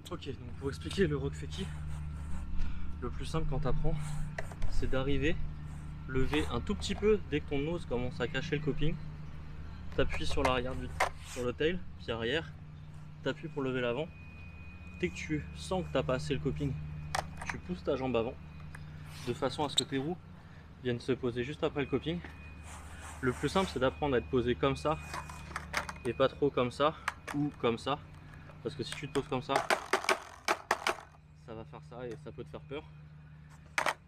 Ok, donc pour expliquer le rock fakie, le plus simple quand tu apprends, c'est d'arriver, lever un tout petit peu dès que ton nose commence à cacher le coping. T'appuies sur l'arrière sur le tail, pied arrière, t'appuies pour lever l'avant. Dès que tu sens que t'as pas assez le coping, tu pousses ta jambe avant, de façon à ce que tes roues viennent se poser juste après le coping. Le plus simple, c'est d'apprendre à être posé comme ça, et pas trop comme ça, ou comme ça. Parce que si tu te poses comme ça va faire ça et ça peut te faire peur.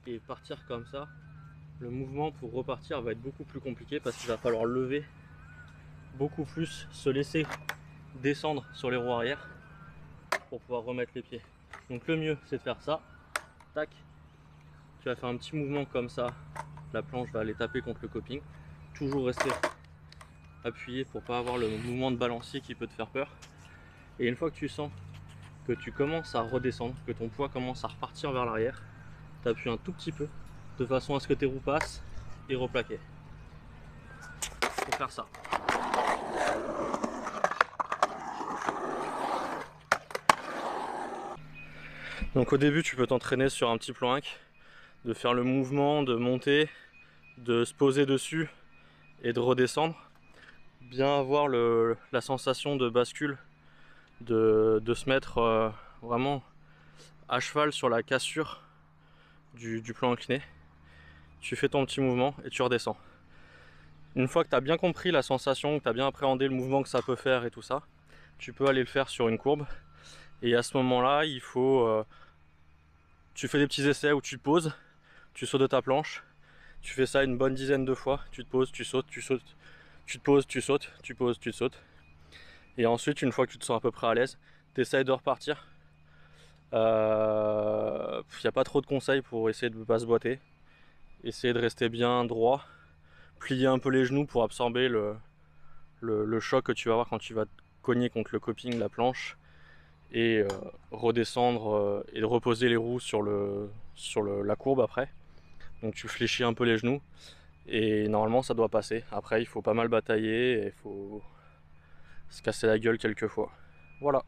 Et partir comme ça, le mouvement pour repartir va être beaucoup plus compliqué parce qu'il va falloir lever beaucoup plus, se laisser descendre sur les roues arrière pour pouvoir remettre les pieds. Donc le mieux, c'est de faire ça. Tac, tu vas faire un petit mouvement comme ça, la planche va aller taper contre le coping. Toujours rester appuyé pour pas avoir le mouvement de balancier qui peut te faire peur. Et une fois que tu sens que tu commences à redescendre, que ton poids commence à repartir vers l'arrière, tu appuies un tout petit peu de façon à ce que tes roues passent et replaquer. Pour faire ça. Donc au début, tu peux t'entraîner sur un petit plank, de faire le mouvement, de monter, de se poser dessus et de redescendre. Bien avoir la sensation de bascule, de se mettre vraiment à cheval sur la cassure du plan incliné. Tu fais ton petit mouvement et tu redescends. Une fois que tu as bien compris la sensation, que tu as bien appréhendé le mouvement que ça peut faire et tout ça, tu peux aller le faire sur une courbe. Et à ce moment-là, il faut... tu fais des petits essais où tu te poses, tu sautes de ta planche, tu fais ça une bonne dizaine de fois, tu te poses, tu sautes, tu sautes, tu te poses, tu sautes, tu poses, tu sautes. Et ensuite, une fois que tu te sens à peu près à l'aise, tu essayes de repartir. Il n'y a pas trop de conseils pour essayer de ne pas se boiter. Essayer de rester bien droit, plier un peu les genoux pour absorber le choc que tu vas avoir quand tu vas te cogner contre le coping, la planche, et redescendre et de reposer les roues sur la courbe après. Donc tu fléchis un peu les genoux et normalement ça doit passer. Après il faut pas mal batailler et il faut se casser la gueule quelques fois. Voilà.